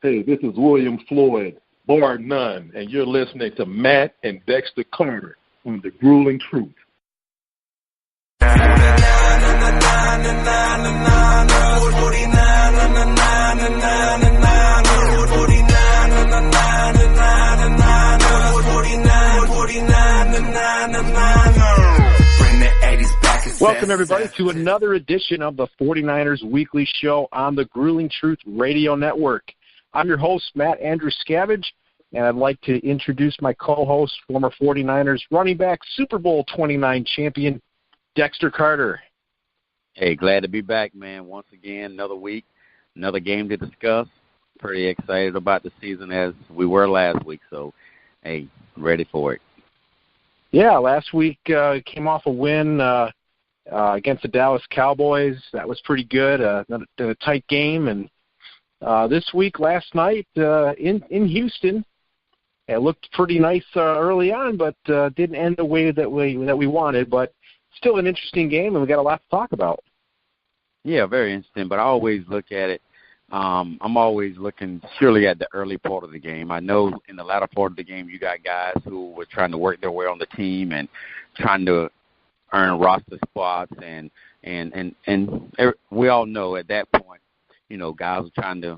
Hey, this is William Floyd, bar none, and you're listening to Matt and Dexter Carter on The Grueling Truth. Welcome, everybody, to another edition of the 49ers Weekly Show on the Grueling Truth Radio Network. I'm your host, Matt Andruscavage, and I'd like to introduce my co-host, former 49ers running back, Super Bowl 29 champion, Dexter Carter. Hey, glad to be back, man. Once again, another week, another game to discuss. Pretty excited about the season as we were last week, so, hey, ready for it. Yeah, last week came off a win against the Dallas Cowboys. That was pretty good, a tight game. And this week, last night in Houston, it looked pretty nice early on, but didn't end the way that we wanted. But still an interesting game, and we got a lot to talk about. Yeah, very interesting. But I always look at it. I'm always looking surely at the early part of the game. I know in the latter part of the game, you got guys who were trying to work their way on the team and trying to earn roster spots, and we all know at that point, you know, guys are trying to,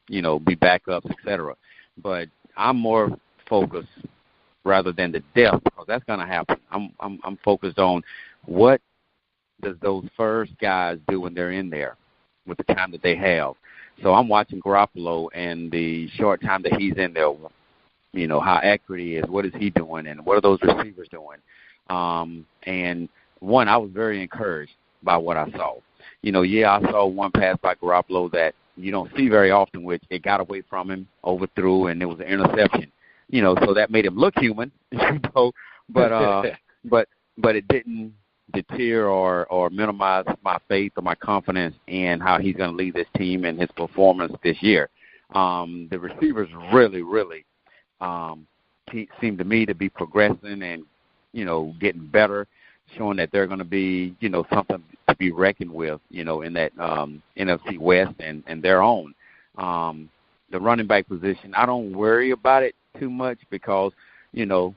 you know, be backups, etc. But I'm more focused rather than the depth, because that's going to happen. I'm focused on what does those first guys do when they're in there with the time that they have. So I'm watching Garoppolo and the short time that he's in there, you know, how accurate he is, what is he doing, and what are those receivers doing. And one, I was very encouraged by what I saw. You know, I saw one pass by Garoppolo that you don't see very often, which it got away from him, overthrew, and it was an interception. You know, so that made him look human, you know, but it didn't deter or minimize my faith or my confidence in how he's going to lead this team and his performance this year. The receivers really seem to me to be progressing and, you know, getting better, showing that they're going to be, you know, something to be reckoned with, you know, in that NFC West and their own. The running back position, I don't worry about it too much because, you know,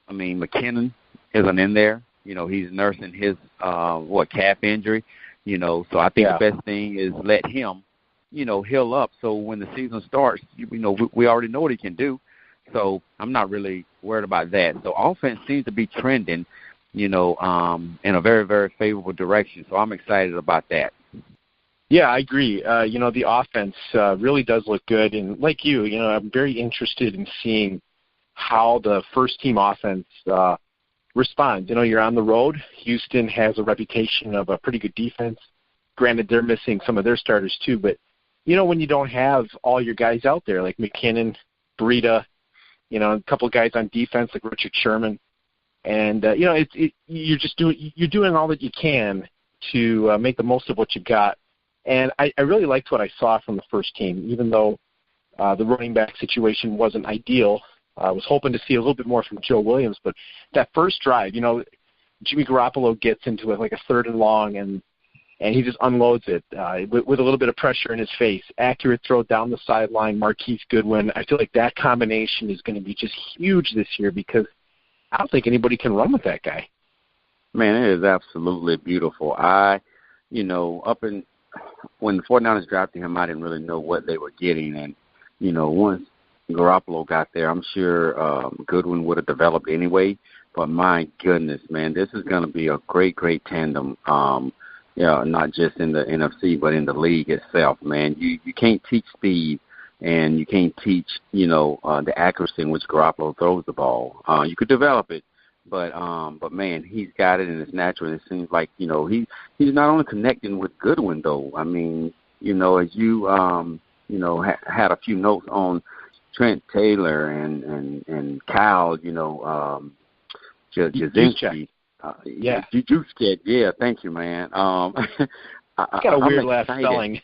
I mean, McKinnon isn't in there. You know, he's nursing his, calf injury, you know, so I think the best thing is let him, you know, heal up. So when the season starts, you know, we already know what he can do. So I'm not really worried about that. So offense seems to be trending, you know, in a very, very favorable direction. So I'm excited about that. Yeah, I agree. You know, the offense really does look good. And like you know, I'm very interested in seeing how the first-team offense responds. You know, you're on the road. Houston has a reputation of a pretty good defense. Granted, they're missing some of their starters too. But, you know, when you don't have all your guys out there, like McKinnon, Breida, you know, a couple of guys on defense like Richard Sherman, and you know, you're doing all that you can to make the most of what you've got. And I really liked what I saw from the first team, even though the running back situation wasn't ideal. I was hoping to see a little bit more from Joe Williams, but that first drive, you know, Jimmy Garoppolo gets into it like a 3rd and long, and he just unloads it with a little bit of pressure in his face. Accurate throw down the sideline, Marquise Goodwin. I feel like that combination is going to be just huge this year because I don't think anybody can run with that guy. Man, it is absolutely beautiful. You know, when the 49ers drafted him, I didn't really know what they were getting. And, you know, once Garoppolo got there, I'm sure Goodwin would have developed anyway. But my goodness, man, this is going to be a great, great tandem. Not just in the NFC, but in the league itself, man. You can't teach speed, and you can't teach, you know, the accuracy in which Garoppolo throws the ball. You could develop it, but man, he's got it, and it's natural. And it seems like, you know, he's not only connecting with Goodwin, though. I mean, you know, as you had a few notes on Trent Taylor and Kyle, you know, Jazinski. Juszczyk, yeah, thank you, man. I got a weird last spelling.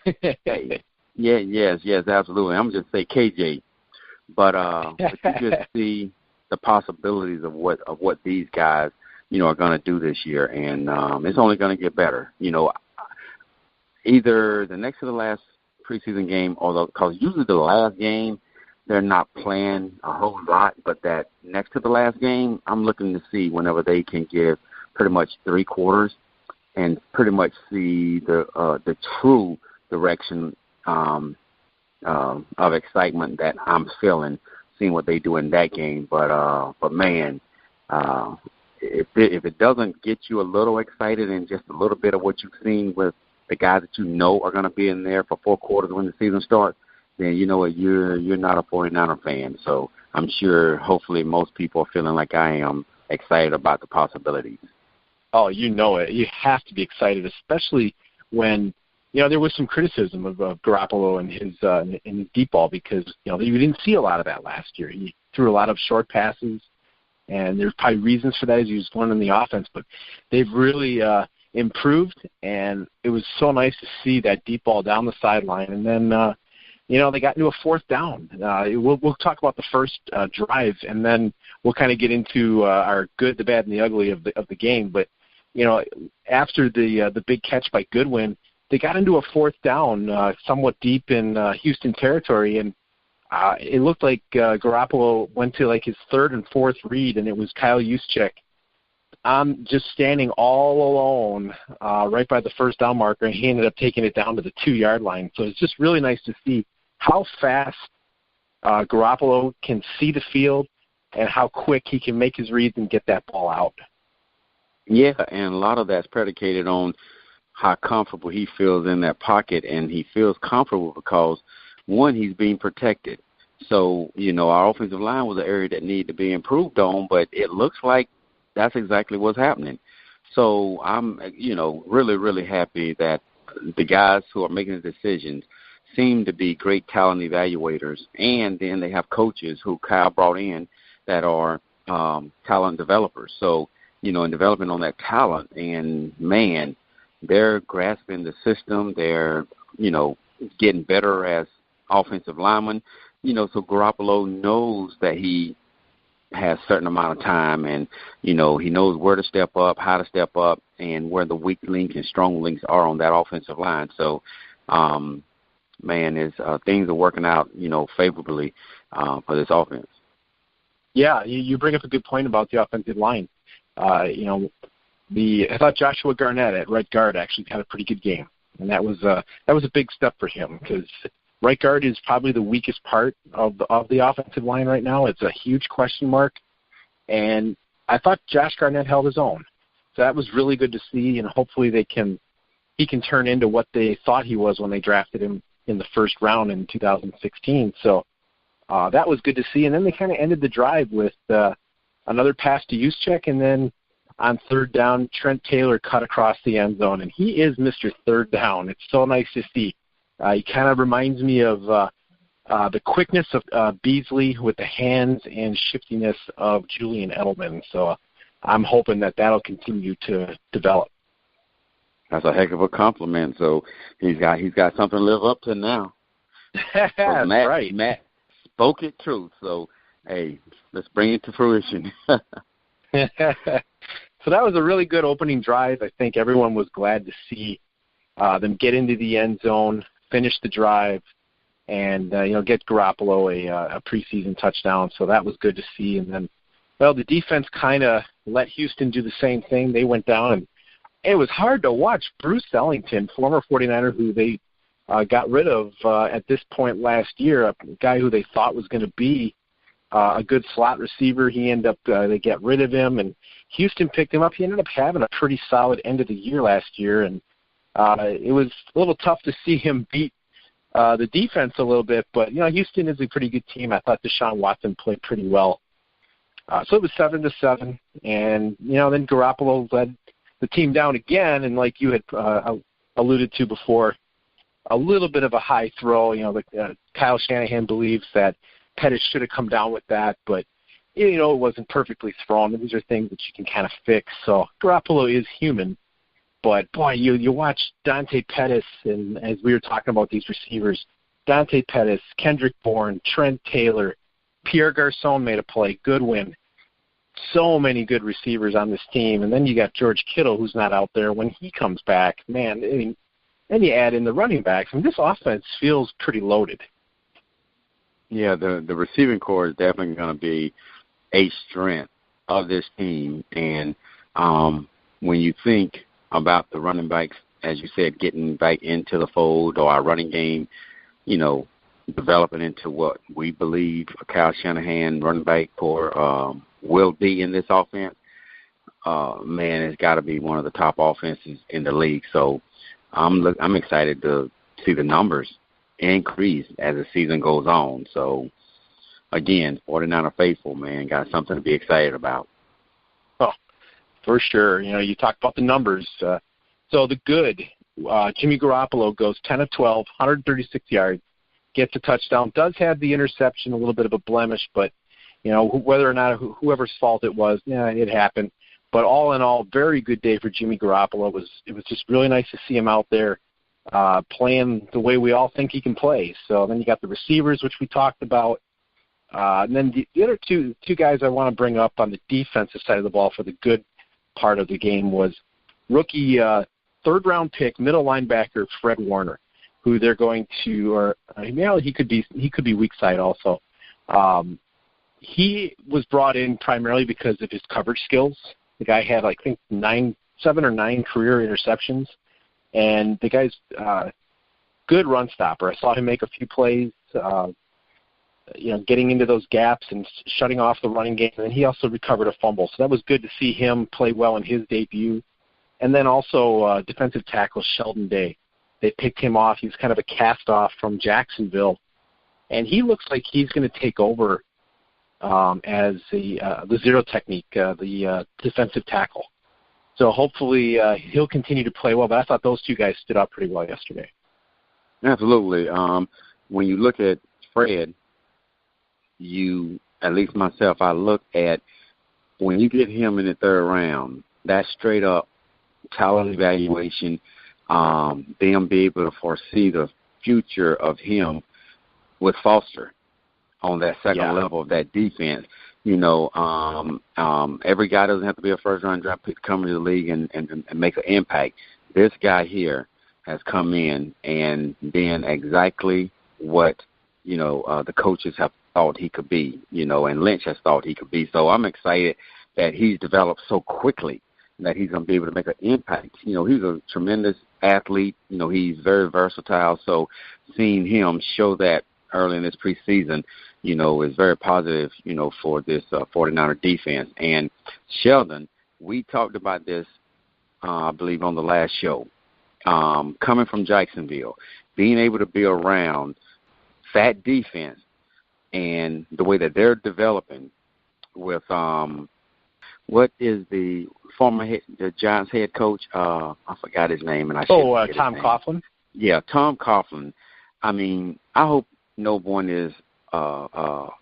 Yes, absolutely. I'm just say KJ, but you just see the possibilities of what these guys, you know, are going to do this year, and it's only going to get better. You know, either the next to the last preseason game, although because usually the last game they're not playing a whole lot, but that next to the last game, I'm looking to see whenever they can give pretty much 3 quarters and pretty much see the true direction of excitement that I'm feeling, seeing what they do in that game. But man, if it doesn't get you a little excited and just a little bit of what you've seen with the guys that you know are going to be in there for 4 quarters when the season starts, then you know what, you're not a 49er fan. So I'm sure, hopefully, most people are feeling like I am, excited about the possibilities. Oh, you know it. You have to be excited, especially when, there was some criticism of Garoppolo and his deep ball because, you didn't see a lot of that last year. He threw a lot of short passes, and there's probably reasons for that as he was learning the offense. But they've really improved, and it was so nice to see that deep ball down the sideline. And then, they got into a 4th down. We'll talk about the first drive, and then we'll kind of get into our good, the bad, and the ugly of the game. But, after the big catch by Goodwin, they got into a 4th down somewhat deep in Houston territory, and it looked like Garoppolo went to like his 3rd and 4th read, and it was Kyle Juszczyk just standing all alone right by the 1st down marker, and he ended up taking it down to the 2-yard line. So it's just really nice to see how fast Garoppolo can see the field and how quick he can make his reads and get that ball out. Yeah, and a lot of that's predicated on how comfortable he feels in that pocket, and he feels comfortable because, one, he's being protected. So, our offensive line was an area that needed to be improved on, but it looks like that's exactly what's happening. So I'm, really, really happy that the guys who are making the decisions seem to be great talent evaluators, and then they have coaches who Kyle brought in that are talent developers. So, in developing on that talent, and, man, they're grasping the system. They're, getting better as offensive linemen. So Garoppolo knows that he has a certain amount of time, and, he knows where to step up, how to step up, and where the weak links and strong links are on that offensive line. So, man, things are working out, favorably for this offense. Yeah, you bring up a good point about the offensive line. I thought Joshua Garnett at right guard actually had a pretty good game, and that was a big step for him because right guard is probably the weakest part of the offensive line right now. It's a huge question mark, and I thought Josh Garnett held his own. So that was really good to see, and hopefully he can turn into what they thought he was when they drafted him in the 1st round in 2016. So that was good to see, and then they kind of ended the drive with another pass to Juszczyk, and then on 3rd down, Trent Taylor cut across the end zone, and he is Mr. 3rd down. It's so nice to see. He kind of reminds me of the quickness of Beasley with the hands and shiftiness of Julian Edelman. So I'm hoping that that'll continue to develop. That's a heck of a compliment. So he's got something to live up to now. That's right. Matt spoke it true. So, hey, let's bring it to fruition. So that was a really good opening drive. I think everyone was glad to see them get into the end zone, finish the drive, and get Garoppolo a preseason touchdown. So that was good to see. And then, the defense kind of let Houston do the same thing. They went down, and it was hard to watch Bruce Ellington, former 49er, who they got rid of at this point last year, a guy who they thought was going to be a good slot receiver. He ended up, they get rid of him, and Houston picked him up. He ended up having a pretty solid end of the year last year, and it was a little tough to see him beat the defense a little bit, but, Houston is a pretty good team. I thought Deshaun Watson played pretty well. So it was 7-7, and, then Garoppolo led the team down again, and like you had alluded to before, a little bit of a high throw. Kyle Shanahan believes that Pettis should have come down with that, but, it wasn't perfectly thrown. These are things that you can kind of fix. So Garoppolo is human. But, boy, you watch Dante Pettis, and as we were talking about these receivers, Dante Pettis, Kendrick Bourne, Trent Taylor, Pierre Garçon made a play, Goodwin. So many good receivers on this team. And then you got George Kittle, who's not out there when he comes back. Man, and you add in the running backs, and this offense feels pretty loaded. Yeah, the receiving core is definitely going to be a strength of this team. And when you think about the running backs, as you said, getting back into the fold, or our running game, developing into what we believe a Kyle Shanahan running back core will be in this offense, man, it's got to be one of the top offenses in the league. So I'm excited to see the numbers increase as the season goes on. So, again, 49er faithful, man, got something to be excited about. Oh, for sure. You talked about the numbers. So the good, Jimmy Garoppolo goes 10 of 12, 136 yards, gets a touchdown, does have the interception, a little bit of a blemish, but, whether or not whoever's fault it was, it happened. But all in all, very good day for Jimmy Garoppolo. It was just really nice to see him out there playing the way we all think he can play. So then you got the receivers, which we talked about. And then the other two guys I want to bring up on the defensive side of the ball for the good part of the game was rookie third-round pick, middle linebacker Fred Warner, who they're going to, or he could be weak side also. He was brought in primarily because of his coverage skills. The guy had, I think, 7 or 9 career interceptions, and the guy's good run stopper. I saw him make a few plays, getting into those gaps and shutting off the running game, and he also recovered a fumble. So that was good to see him play well in his debut. And then also defensive tackle Sheldon Day. They picked him off. He's kind of a cast-off from Jacksonville, and he looks like he's going to take over as the zero technique, the defensive tackle. So hopefully he'll continue to play well. But I thought those two guys stood out pretty well yesterday. Absolutely. When you look at Fred, at least myself, I look at when you get him in the third round, that straight up talent evaluation, them be able to foresee the future of him with Foster on that second level of that defense. Every guy doesn't have to be a first-round draft pick to come into the league and make an impact. This guy here has come in and been exactly what, the coaches have thought he could be, and Lynch has thought he could be. So I'm excited that he's developed so quickly that he's going to be able to make an impact. He's a tremendous athlete. He's very versatile. So seeing him show that early in this preseason, is very positive, for this 49er defense. And Sheldon, we talked about this, I believe, on the last show. Coming from Jacksonville, being able to be around that defense and the way that they're developing with what is the the Giants head coach? I forgot his name, and Tom Coughlin. Yeah, Tom Coughlin. I mean, I hope no one is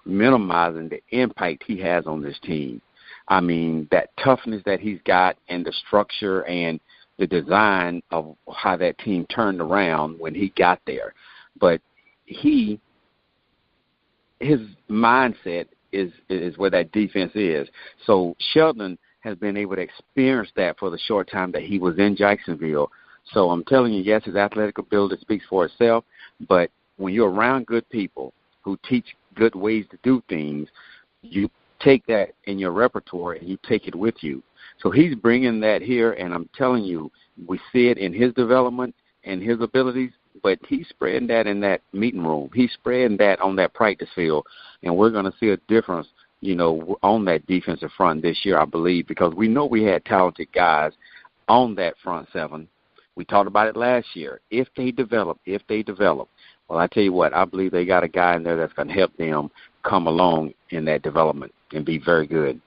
minimizing the impact he has on this team. I mean, that toughness that he's got and the structure and the design of how that team turned around when he got there. But his mindset is where that defense is. So Sheldon has been able to experience that for the short time that he was in Jacksonville. So I'm telling you, yes, his athletic ability speaks for itself, but when you're around good people who teach good ways to do things, you take that in your repertoire and you take it with you. So he's bringing that here, and I'm telling you, we see it in his development and his abilities, but he's spreading that in that meeting room. He's spreading that on that practice field, and we're going to see a difference, on that defensive front this year, I believe, because we know we had talented guys on that front seven. We talked about it last year. If they develop, well, I tell you what, I believe they got a guy in there that's going to help them come along in that development and be very good.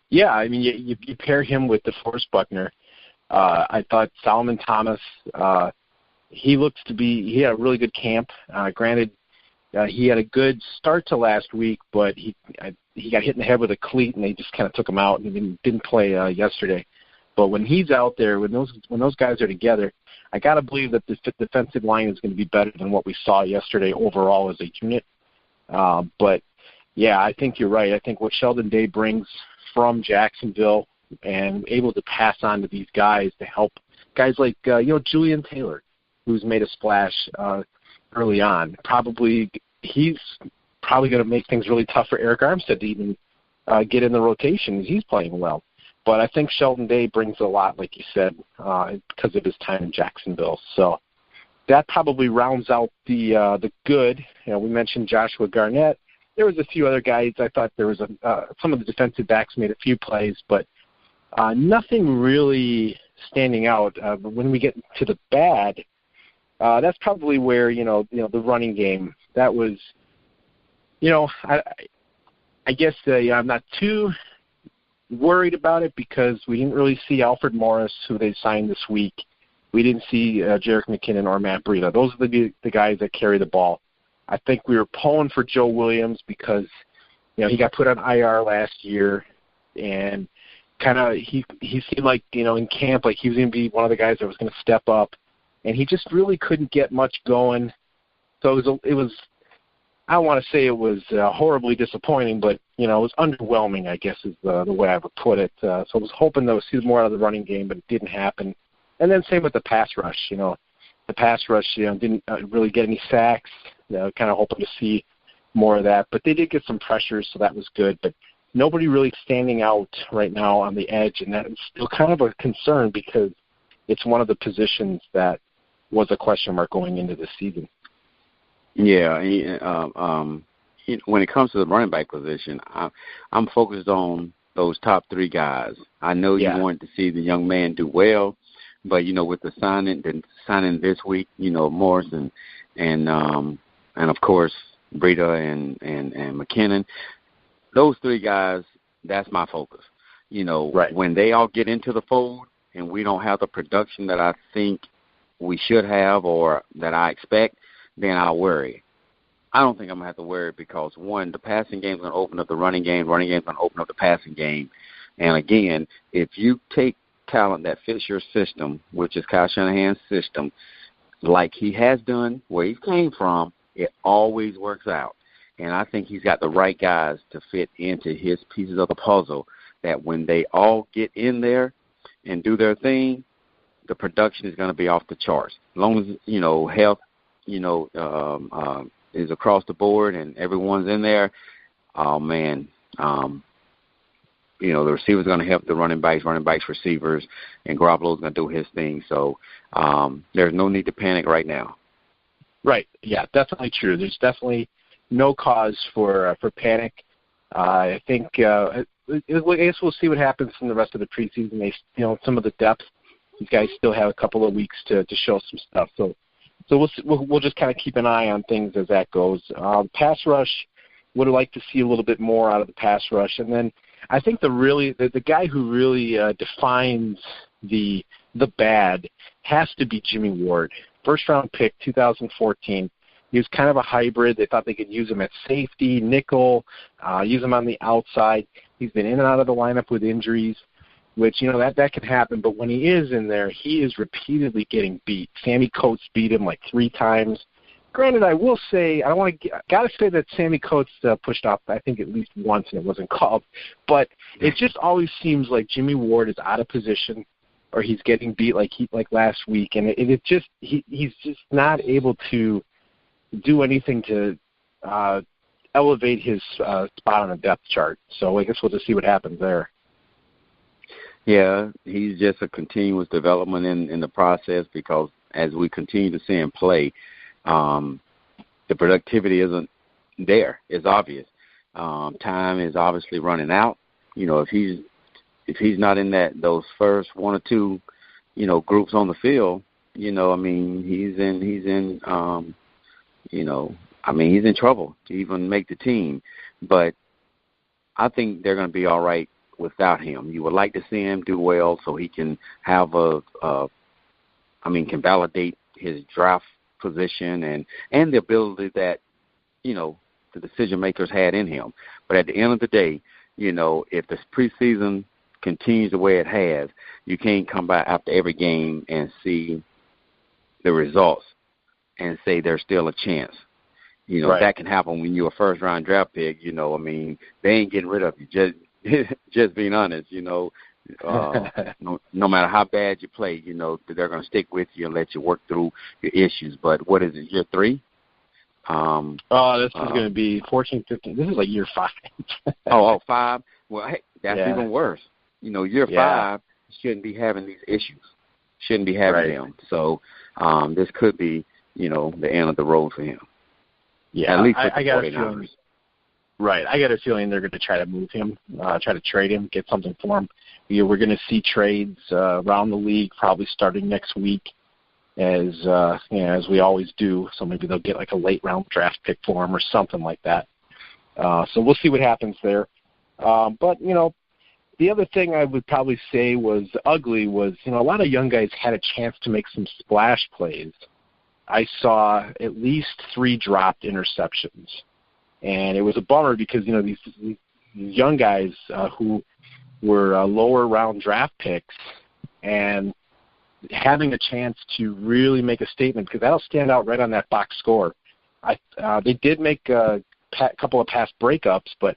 Yeah, I mean, you pair him with DeForest Buckner. I thought Solomon Thomas, he had a really good camp. Granted, he had a good start to last week, but he got hit in the head with a cleat, and they just kind of took him out and didn't play yesterday. But when he's out there, when those guys are together, I got to believe that the defensive line is going to be better than what we saw yesterday overall as a unit. But, yeah, I think you're right. I think what Sheldon Day brings from Jacksonville and able to pass on to these guys to help guys like, Julian Taylor, who's made a splash early on. He's probably going to make things really tough for Eric Armstead to even get in the rotation. He's playing well. But I think Sheldon Day brings a lot, like you said, because of his time in Jacksonville. So that probably rounds out the good. We mentioned Joshua Garnett. There was a few other guys. I thought there was some of the defensive backs made a few plays, but nothing really standing out. But when we get to the bad, that's probably where the running game. That was, I guess I'm not too worried about it because we didn't really see Alfred Morris, who they signed this week. We didn't see Jerick McKinnon or Matt Breida. Those are the guys that carry the ball. I think we were pulling for Joe Williams because, he got put on IR last year, and kind of he seemed like, in camp, like he was going to be one of the guys that was going to step up, and he just really couldn't get much going. So it was I don't want to say it was horribly disappointing, but, it was underwhelming, I guess is the way I would put it. So I was hoping to see more out of the running game, but it didn't happen. And then same with the pass rush. The pass rush, didn't really get any sacks. Kind of hoping to see more of that. But they did get some pressures, so that was good. But nobody really standing out right now on the edge, and that is still kind of a concern because it's one of the positions that was a question mark going into this season. Yeah, when it comes to the running back position, I'm focused on those top three guys. I know you wanted to see the young man do well, but with the signing this week, Morris and of course Breida and McKinnon, those three guys, that's my focus. When they all get into the fold and we don't have the production that I think we should have or that I expect, then I'll worry. I don't think I'm going to have to worry because, one, the passing game is going to open up the running game is going to open up the passing game. And, again, if you take talent that fits your system, which is Kyle Shanahan's system, like he has done where he came from, it always works out. And I think he's got the right guys to fit into his pieces of the puzzle that when they all get in there and do their thing, the production is going to be off the charts. As long as, health, is across the board and everyone's in there, oh, man, the receiver's going to help the running backs, receivers, and Garoppolo's going to do his thing. So there's no need to panic right now. Right. Yeah, definitely true. There's definitely no cause for panic. I think I guess we'll see what happens in the rest of the preseason. Some of the depth, these guys still have a couple of weeks to show some stuff. So we'll just kind of keep an eye on things as that goes. Pass rush, would like to see a little bit more out of the pass rush. And then I think the guy who really defines the bad has to be Jimmie Ward. First-round pick, 2014. He was kind of a hybrid. They thought they could use him at safety, nickel, use him on the outside. He's been in and out of the lineup with injuries, which, that can happen. But when he is in there, he is repeatedly getting beat. Sammy Coates beat him like 3 times. Granted, I will say, got to say that Sammy Coates pushed off, I think, at least once, and it wasn't called. But it just always seems like Jimmie Ward is out of position, or he's getting beat like last week, and he's just not able to do anything to elevate his spot on the depth chart. So I guess we'll just see what happens there. Yeah, he's just a continuous development in the process because as we continue to see him play, the productivity isn't there. It's obvious. Time is obviously running out. If he's not in those first 1 or 2, groups on the field, he's in trouble to even make the team. But I think they're going to be all right without him. You would like to see him do well so he can have can validate his draft position and the ability that, the decision makers had in him. But at the end of the day, if this preseason continues the way it has, you can't come back after every game and see the results and say there's still a chance. Right. That can happen when you're a first-round draft pick. They ain't getting rid of you. Just being honest, No matter how bad you play, they're going to stick with you and let you work through your issues. But what is it, year 3? This is going to be 14, 15. This is like year 5. 5? Well, hey, that's even worse. Year 5 shouldn't be having these issues. Shouldn't be having them. So this could be, the end of the road for him. Yeah, at least with I the got 49ers. a feeling. Right, I got a feeling they're going to try to move him, try to trade him, get something for him. We're going to see trades around the league probably starting next week, as we always do. So maybe they'll get like a late round draft pick for him or something like that. So we'll see what happens there. But the other thing I would probably say was ugly was a lot of young guys had a chance to make some splash plays. I saw at least 3 dropped interceptions. And it was a bummer because, these young guys who were lower round draft picks and having a chance to really make a statement, because that'll stand out right on that box score. They did make a couple of pass breakups, but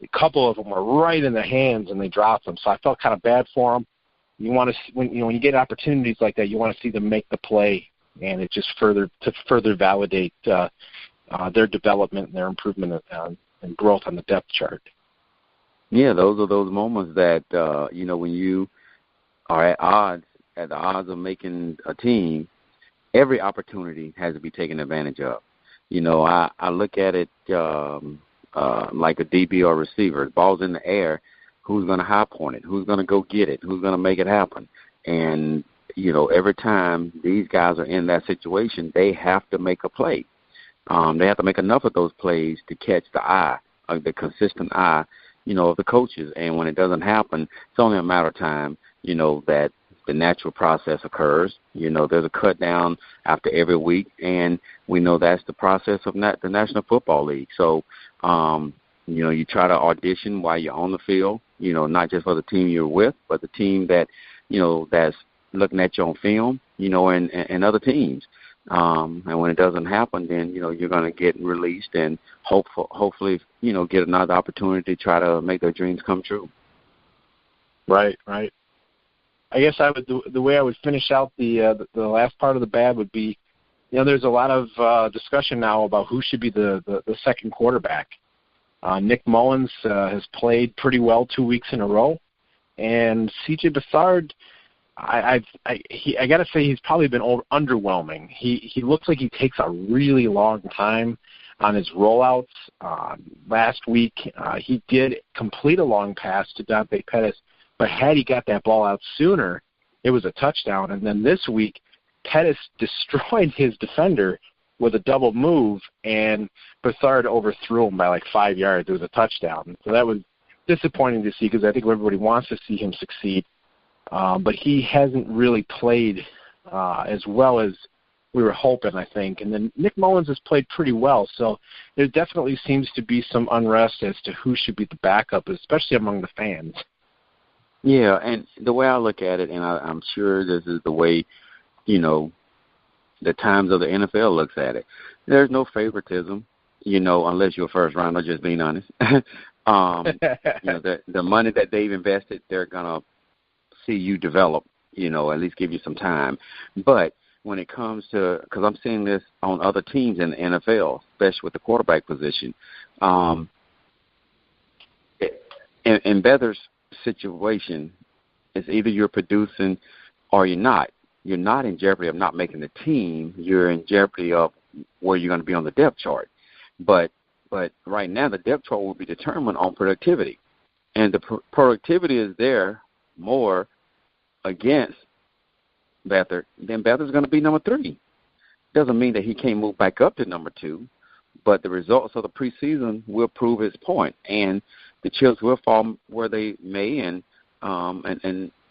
a couple of them were right in their hands and they dropped them. So I felt kind of bad for them. You want to, when you get opportunities like that, you want to see them make the play, and it just further validate their development and their improvement and growth on the depth chart. Yeah, those are those moments that, when you are at the odds of making a team, every opportunity has to be taken advantage of. I look at it like a DB or receiver. The ball's in the air. Who's going to high point it? Who's going to go get it? Who's going to make it happen? And, every time these guys are in that situation, they have to make a play. They have to make enough of those plays to catch the eye, the consistent eye, of the coaches. And when it doesn't happen, it's only a matter of time, that the natural process occurs. There's a cut down after every week, and we know that's the process of the National Football League. So, you try to audition while you're on the field, not just for the team you're with, but the team that, that's looking at you on film, and other teams. And when it doesn't happen, then, you're going to get released and hopefully, get another opportunity to try to make their dreams come true. Right. I guess the way I would finish out the last part of the bad would be, there's a lot of discussion now about who should be the second quarterback. Nick Mullins has played pretty well 2 weeks in a row, and C.J. Beathard, I got to say he's probably been underwhelming. He looks like he takes a really long time on his rollouts. Last week he did complete a long pass to Dante Pettis, but had he got that ball out sooner, it was a touchdown. And then this week, Pettis destroyed his defender with a double move, and Beathard overthrew him by like 5 yards. It was a touchdown. So that was disappointing to see, because I think everybody wants to see him succeed. But he hasn't really played as well as we were hoping, I think. And then Nick Mullins has played pretty well. So there definitely seems to be some unrest as to who should be the backup, especially among the fans. Yeah, and the way I look at it, and I'm sure this is the way, the Times of the NFL looks at it. There's no favoritism, unless you're a first rounder, just being honest. The money that they've invested, they're going to see you develop, at least give you some time. But when it comes to, because I'm seeing this on other teams in the NFL, especially with the quarterback position, in Beather's situation, it's either you're producing or you're not. You're not in jeopardy of not making the team. You're in jeopardy of where you're going to be on the depth chart. But right now, the depth chart will be determined on productivity. And the productivity is there more against Beathard, then Beathard's going to be number 3. Doesn't mean that he can't move back up to number 2, but the results of the preseason will prove his point, and the chips will fall where they may, and I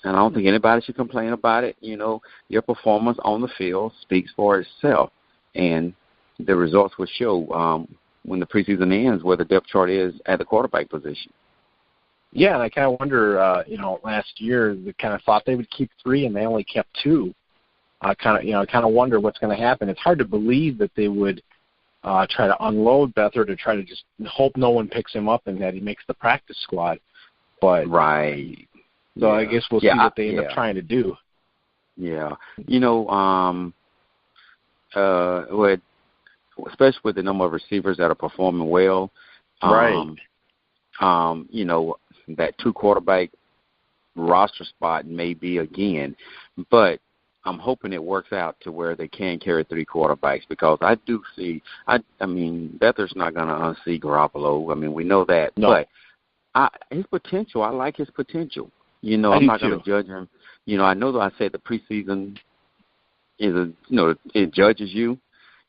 don't think anybody should complain about it. Your performance on the field speaks for itself, and the results will show when the preseason ends where the depth chart is at the quarterback position. Yeah, and I kind of wonder, last year they kind of thought they would keep 3, and they only kept 2. I kind of wonder what's going to happen. It's hard to believe that they would try to unload Beathard to try to just hope no one picks him up and that he makes the practice squad. But right, So I guess we'll see what they end up trying to do. Yeah. Especially with the number of receivers that are performing well. Right. That 2-quarterback roster spot may be again, but I'm hoping it works out to where they can carry 3 quarterbacks, because I do see Beathard's not going to unseat Garoppolo. I mean, we know that. No. But his potential, I like his potential. I'm not going to judge him. I know that I said the preseason it judges you.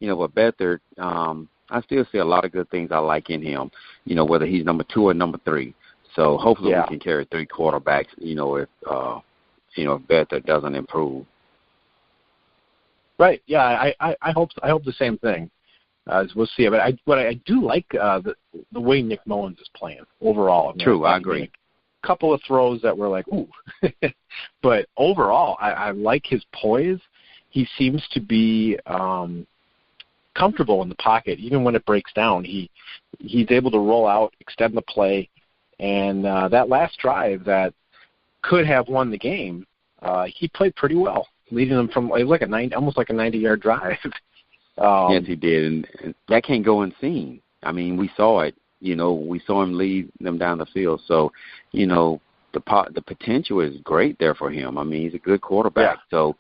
But Beathard, I still see a lot of good things I like in him, whether he's number 2 or number 3. So hopefully we can carry 3 quarterbacks, if Beathard doesn't improve. Right. Yeah, I hope the same thing. We'll see. But I do like the way Nick Mullins is playing overall. True, I agree. A couple of throws that were like, ooh. But overall, I like his poise. He seems to be comfortable in the pocket. Even when it breaks down, he's able to roll out, extend the play. And that last drive that could have won the game, he played pretty well, leading them from almost like a 90-yard drive. Yes, he did, and that can't go unseen. I mean, we saw it. We saw him lead them down the field. So, the potential is great there for him. I mean, he's a good quarterback. Yeah. So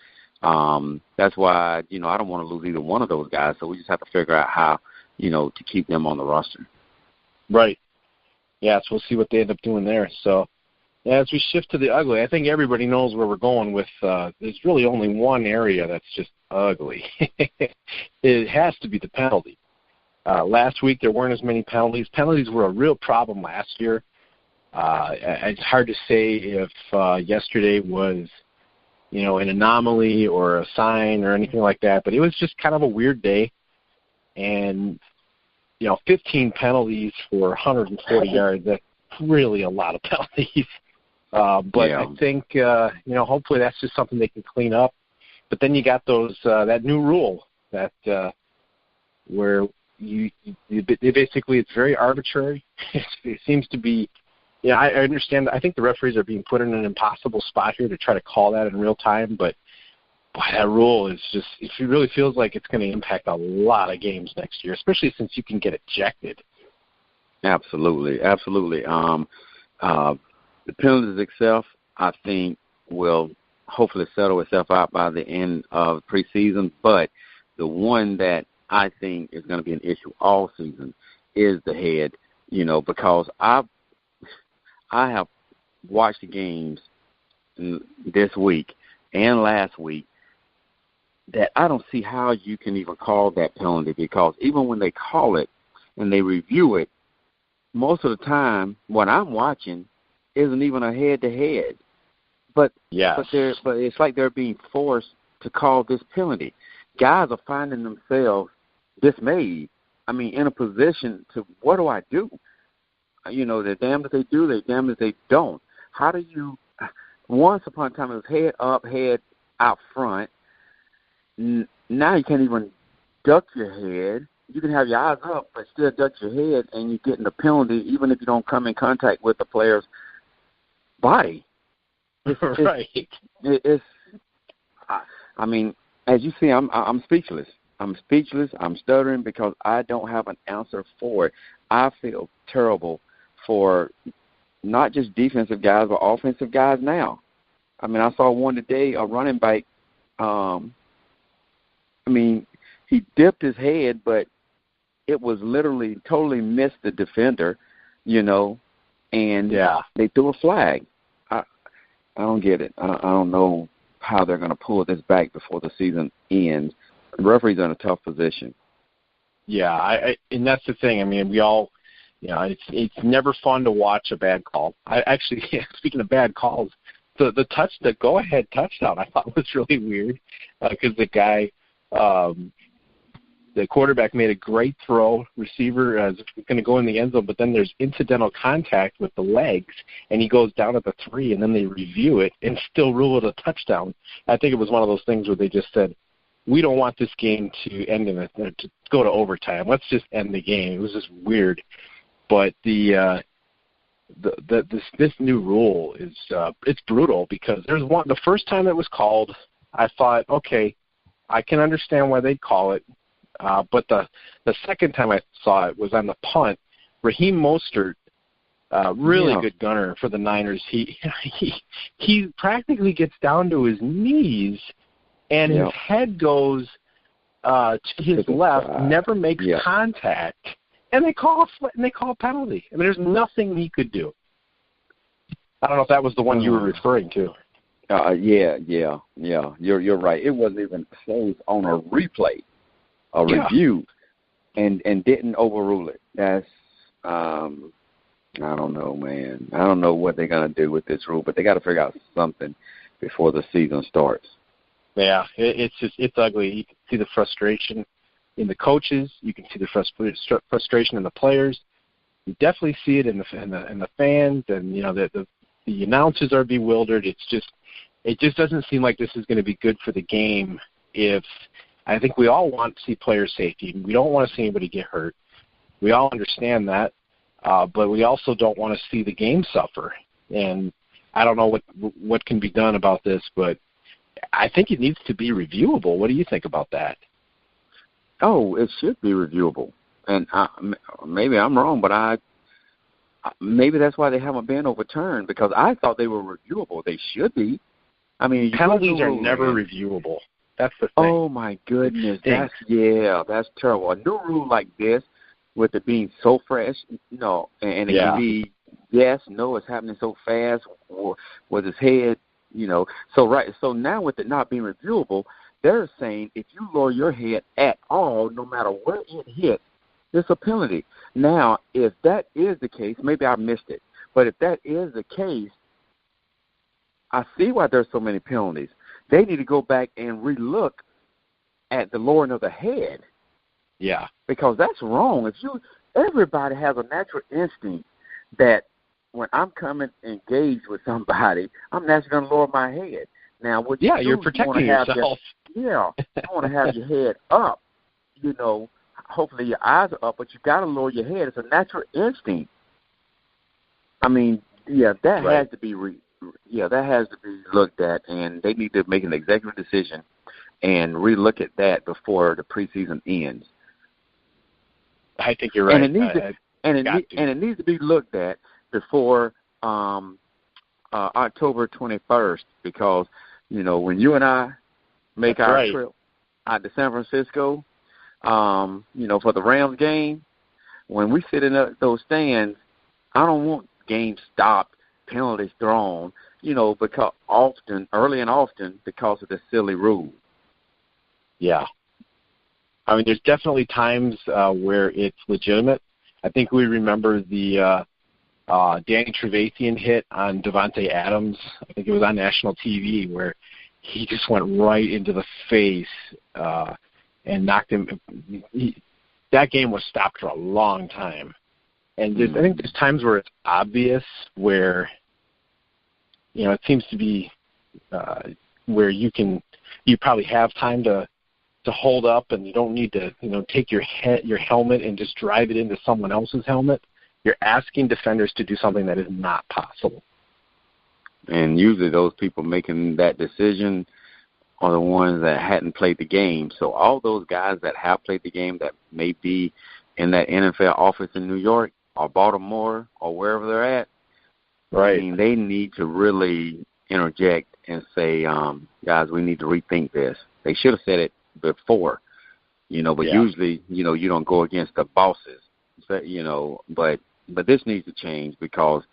that's why, I don't want to lose either one of those guys. So we just have to figure out how, to keep them on the roster. Right. Yeah, so we'll see what they end up doing there. So, as we shift to the ugly, I think everybody knows where we're going with there's really only one area that's just ugly. It has to be the penalty. Last week there weren't as many penalties. Penalties were a real problem last year. It's hard to say if yesterday was, an anomaly or a sign or anything like that, but it was just kind of a weird day. And 15 penalties for 140 yards, that's really a lot of penalties. But I think, hopefully that's just something they can clean up. But then you got that new rule that where you basically, it's very arbitrary. It seems to be, I understand. I think the referees are being put in an impossible spot here to try to call that in real time. But boy, that rule is just, it really feels like it's going to impact a lot of games next year, especially since you can get ejected. Absolutely. The penalties itself, I think, will hopefully settle itself out by the end of preseason. But the one that I think is going to be an issue all season is the head, because I have watched the games this week and last week that I don't see how you can even call that penalty, because even when they call it and they review it, most of the time what I'm watching isn't even a head-to-head. But it's like they're being forced to call this penalty. Guys are finding themselves dismayed. I mean, in a position to, what do I do? They're damned if they do, they're damned if they don't. How do you, once upon a time it was head up, head out front. Now you can't even duck your head. You can have your eyes up, but still duck your head, and you're getting the penalty even if you don't come in contact with the player's body. Right. I mean, as you see, I'm speechless. I'm stuttering because I don't have an answer for it. I feel terrible for not just defensive guys, but offensive guys now. I mean, I saw one today, a running back. He dipped his head, but it was literally totally missed the defender, and they threw a flag. I don't get it. I don't know how they're going to pull this back before the season ends. The referee's in a tough position. Yeah, and that's the thing. I mean, we all, it's never fun to watch a bad call. I actually, speaking of bad calls, the go-ahead touchdown I thought was really weird because the guy, the quarterback made a great throw, receiver is going to go in the end zone, but then there's incidental contact with the legs, and he goes down at the 3, and then they review it and still rule it a touchdown. I think it was one of those things where they just said, we don't want this game to end to go to overtime. Let's just end the game. It was just weird. But this new rule is it's brutal because the first time it was called, I thought, okay, I can understand why they'd call it, but the second time I saw it was on the punt. Raheem Mostert, really good gunner for the Niners. He practically gets down to his knees, and his head goes to his left, never makes contact, and they call a penalty. I mean, there's nothing he could do. I don't know if that was the one you were referring to. Yeah. You're right. It wasn't even shows on a replay, review, and didn't overrule it. That's I don't know, man. I don't know what they're gonna do with this rule, but they got to figure out something before the season starts. Yeah, it's ugly. You can see the frustration in the coaches. You can see the frustration in the players. You definitely see it in the fans, and the announcers are bewildered. It just doesn't seem like this is going to be good for the game. I think we all want to see player safety. We don't want to see anybody get hurt. We all understand that, but we also don't want to see the game suffer. And I don't know what can be done about this, but I think it needs to be reviewable. What do you think about that? Oh, it should be reviewable. And maybe I'm wrong, but maybe that's why they haven't been overturned, because I thought they were reviewable. They should be. I mean, penalties are never reviewable. That's the thing. Oh, my goodness. That's terrible. A new rule like this, with it being so fresh, and it can be yes, no, it's happening so fast, or was his head, So now with it not being reviewable, they're saying if you lower your head at all, no matter where it hits, it's a penalty. Now, if that is the case, maybe I missed it, but if that is the case, I see why there's so many penalties. They need to go back and relook at the lowering of the head. Yeah. Because that's wrong. Everybody has a natural instinct that when I'm coming engaged with somebody, I'm naturally going to lower my head. Now, you're protecting yourself. You want to have your head up. Hopefully your eyes are up, but you got to lower your head. It's a natural instinct. I mean, that has to be looked at, and they need to make an executive decision and relook at that before the preseason ends. I think you're right. And it needs to be looked at before October 21st, because when you and I make our trip out to San Francisco, for the Rams game, when we sit in those stands, I don't want games stopped, penalties thrown, because early and often because of this silly rule. Yeah. I mean, there's definitely times where it's legitimate. I think we remember the Danny Trevathan hit on Devontae Adams. I think it was on national TV where he just went right into the face and knocked him. That game was stopped for a long time. And I think there's times where it's obvious where, it seems to be where you probably have time to hold up, and you don't need to, take your helmet and just drive it into someone else's helmet. You're asking defenders to do something that is not possible. And usually those people making that decision are the ones that hadn't played the game. So all those guys that have played the game that may be in that NFL office in New York or Baltimore or wherever they're at, right? I mean, they need to really interject and say, guys, we need to rethink this. They should have said it before, but usually, you don't go against the bosses, but this needs to change, because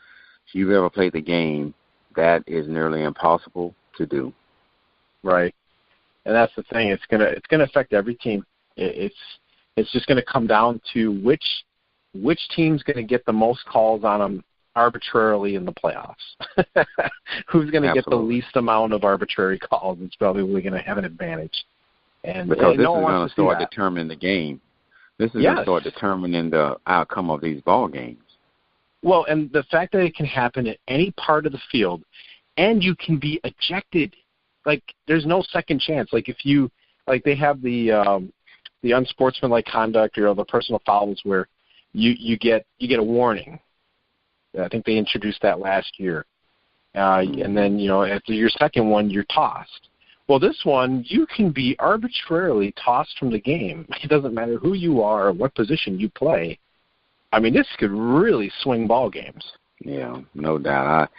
if you've ever played the game, that is nearly impossible to do. Right. And that's the thing. It's gonna affect every team. It's just gonna come down to which team's gonna get the most calls on them arbitrarily in the playoffs. Who's gonna get the least amount of arbitrary calls is probably gonna have an advantage. And because this is going to start determining the game. This is going to start determining the outcome of these ball games. Well, and the fact that it can happen at any part of the field, and you can be ejected. Like, there's no second chance. Like, if you, they have the unsportsmanlike conduct or the personal fouls where you get a warning, I think they introduced that last year. And then, after your second one, you're tossed. Well, this one, you can be arbitrarily tossed from the game. It doesn't matter who you are or what position you play. I mean, this could really swing ball games. Yeah, no doubt.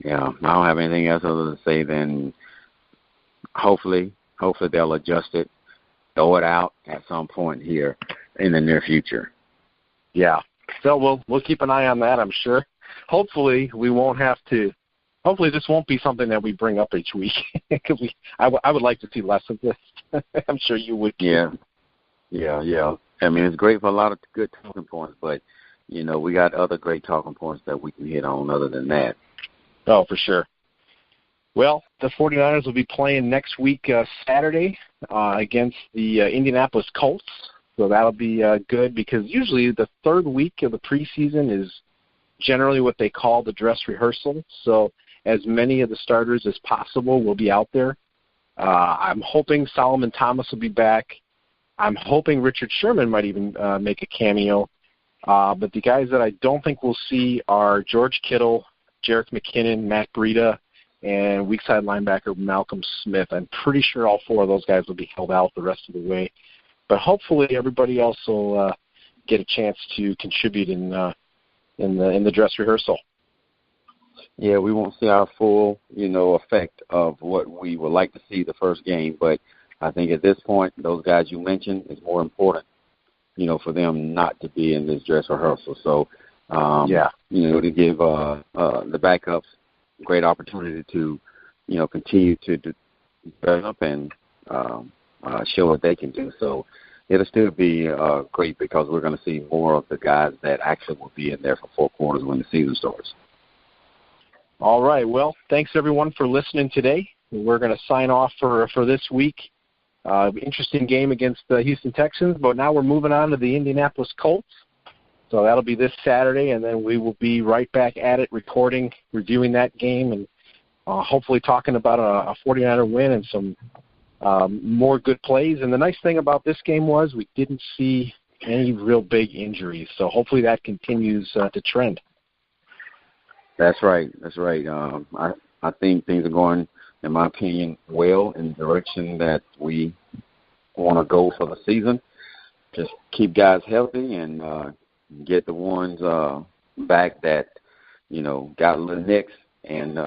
I don't have anything else other to say than hopefully they'll adjust it, throw it out at some point here in the near future. Yeah. So we'll keep an eye on that, I'm sure. Hopefully we won't have to. Hopefully this won't be something that we bring up each week. I would like to see less of this. I'm sure you would. Yeah. I mean, it's great for a lot of good talking points, but, we got other great talking points that we can hit on other than that. Oh, for sure. Well, the 49ers will be playing next week, Saturday, against the Indianapolis Colts. So that'll be good because usually the third week of the preseason is generally what they call the dress rehearsal. So as many of the starters as possible will be out there. I'm hoping Solomon Thomas will be back. I'm hoping Richard Sherman might even make a cameo. But the guys that I don't think we'll see are George Kittle, Jerick McKinnon, Matt Breida, and weak side linebacker Malcolm Smith. I'm pretty sure all four of those guys will be held out the rest of the way. But hopefully everybody else will get a chance to contribute in the dress rehearsal. Yeah, we won't see our full, effect of what we would like to see the first game. But I think at this point, those guys you mentioned, it's more important, for them not to be in this dress rehearsal. So, to give the backups great opportunity to, continue to develop and show what they can do. So it'll still be great because we're going to see more of the guys that actually will be in there for 4 quarters when the season starts. All right. Well, thanks, everyone, for listening today. We're going to sign off for this week. Interesting game against the Houston Texans, but now we're moving on to the Indianapolis Colts. So that'll be this Saturday, and then we will be right back at it, recording, reviewing that game, and hopefully talking about a 49er win and some more good plays. And the nice thing about this game was we didn't see any real big injuries, so hopefully that continues to trend. That's right. I think things are going, in my opinion, well in the direction that we want to go for the season. Just keep guys healthy and get the ones back that, got a little nicks and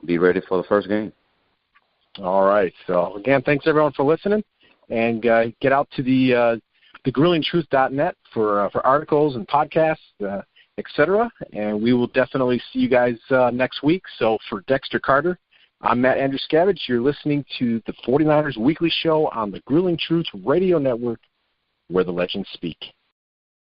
be ready for the first game. All right. So, again, thanks, everyone, for listening. And get out to the grillingtruth.net for articles and podcasts, etc. And we will definitely see you guys next week. So for Dexter Carter, I'm Matt Andruscavage. You're listening to the 49ers Weekly Show on the Grilling Truth Radio Network, where the legends speak.